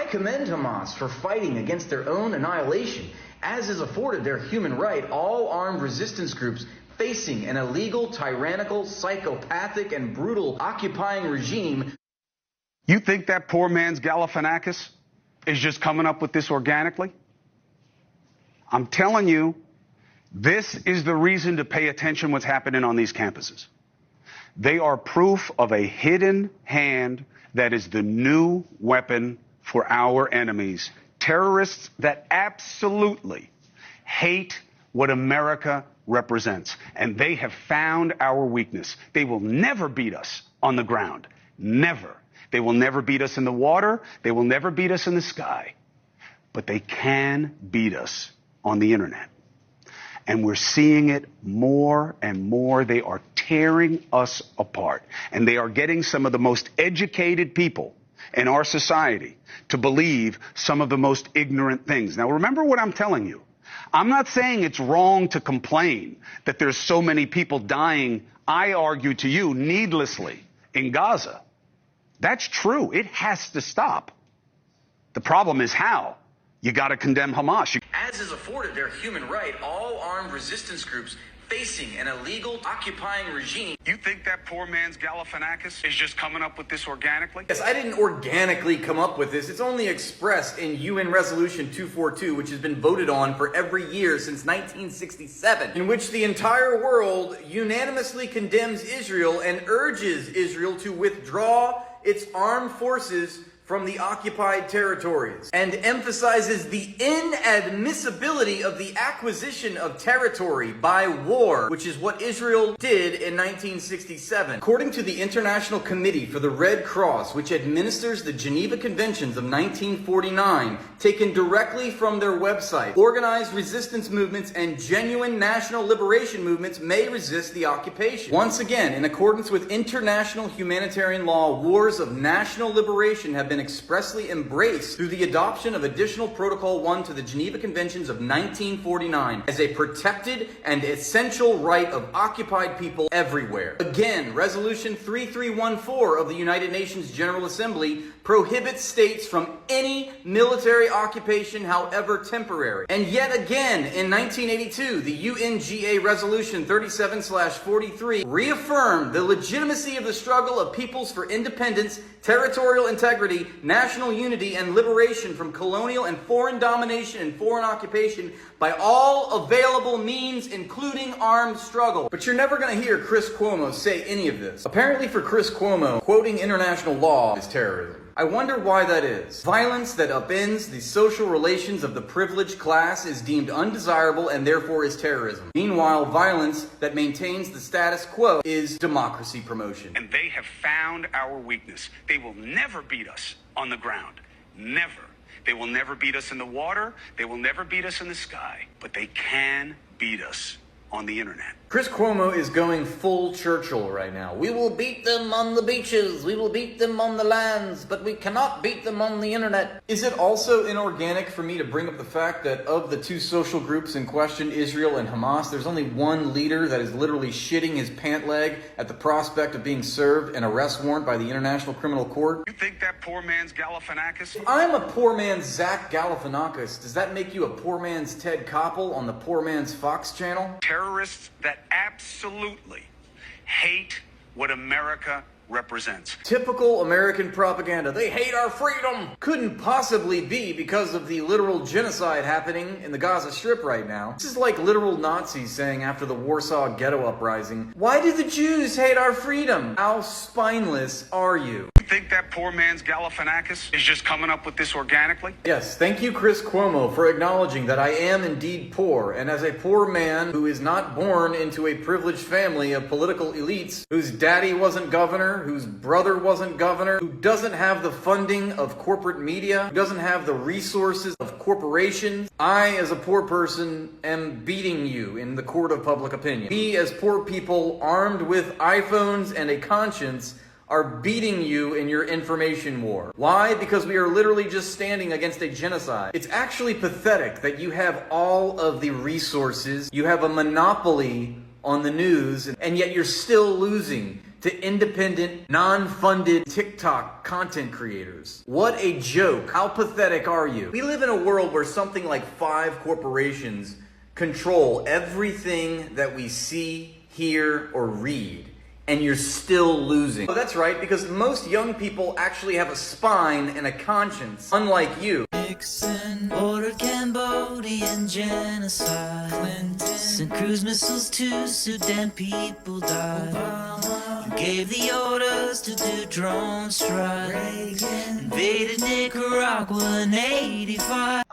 commend Hamas for fighting against their own annihilation, as is afforded their human right all armed resistance groups facing an illegal, tyrannical, psychopathic, and brutal occupying regime. You think that poor man's Galifianakis is just coming up with this organically? I'm telling you, this is the reason to pay attention what's happening on these campuses. They are proof of a hidden hand that is the new weapon for our enemies. Terrorists that absolutely hate what America represents. And they have found our weakness. They will never beat us on the ground. Never. They will never beat us in the water. They will never beat us in the sky. But they can beat us on the internet. And we're seeing it more and more. They are tearing us apart. And they are getting some of the most educated people in our society to believe some of the most ignorant things. Now, remember what I'm telling you. I'm not saying it's wrong to complain that there's so many people dying, I argue to you, needlessly in Gaza. That's true. It has to stop. The problem is how. You got to condemn Hamas. As is afforded their human right, all armed resistance groups facing an illegal, occupying regime. You think that poor man's Galifianakis is just coming up with this organically? Yes, I didn't organically come up with this. It's only expressed in UN Resolution 242, which has been voted on for every year since 1967, in which the entire world unanimously condemns Israel and urges Israel to withdraw its armed forces from the occupied territories, and emphasizes the inadmissibility of the acquisition of territory by war, which is what Israel did in 1967. According to the International Committee for the Red Cross, which administers the Geneva Conventions of 1949, taken directly from their website, organized resistance movements and genuine national liberation movements may resist the occupation. Once again, in accordance with international humanitarian law, wars of national liberation have been expressly embraced through the adoption of Additional Protocol 1 to the Geneva Conventions of 1949 as a protected and essential right of occupied people everywhere. Again, Resolution 3314 of the United Nations General Assembly prohibits states from any military occupation, however temporary. And yet again, in 1982, the UNGA Resolution 37/43 reaffirmed the legitimacy of the struggle of peoples for independence, territorial integrity, national unity, and liberation from colonial and foreign domination and foreign occupation by all available means, including armed struggle. But you're never going to hear Chris Cuomo say any of this. Apparently for Chris Cuomo, quoting international law is terrorism. I wonder why that is. Violence that upends the social relations of the privileged class is deemed undesirable and therefore is terrorism. Meanwhile, violence that maintains the status quo is democracy promotion. And they have found our weakness. They will never beat us on the ground. Never. They will never beat us in the water. They will never beat us in the sky. But they can beat us on the internet. Chris Cuomo is going full Churchill right now. We will beat them on the beaches, we will beat them on the lands, but we cannot beat them on the internet. Is it also inorganic for me to bring up the fact that of the two social groups in question, Israel and Hamas, there's only one leader that is literally shitting his pant leg at the prospect of being served an arrest warrant by the International Criminal Court? You think that poor man's Galifianakis? If I'm a poor man's Zach Galifianakis, does that make you a poor man's Ted Koppel on the Poor Man's Fox channel? Terrorists that absolutely hate what America represents. Typical American propaganda. They hate our freedom. Couldn't possibly be because of the literal genocide happening in the Gaza Strip right now. This is like literal Nazis saying after the Warsaw Ghetto Uprising, "Why do the Jews hate our freedom?" How spineless are you? You think that poor man's Galifianakis is just coming up with this organically? Yes, thank you, Chris Cuomo, for acknowledging that I am indeed poor, and as a poor man who is not born into a privileged family of political elites, whose daddy wasn't governor, whose brother wasn't governor, who doesn't have the funding of corporate media, who doesn't have the resources of corporations, I, as a poor person, am beating you in the court of public opinion. We, as poor people armed with iPhones and a conscience, are beating you in your information war. Why? Because we are literally just standing against a genocide. It's actually pathetic that you have all of the resources, you have a monopoly on the news, and yet you're still losing. to independent, non-funded TikTok content creators. What a joke. How pathetic are you? We live in a world where something like 5 corporations control everything that we see, hear, or read, and you're still losing. Oh, that's right, because most young people actually have a spine and a conscience, unlike you. Nixon ordered Cambodian genocide. Clinton sent cruise missiles to Sudan, people died. Obama gave the orders to do drone strikes. Reagan invaded Nicaragua in '85.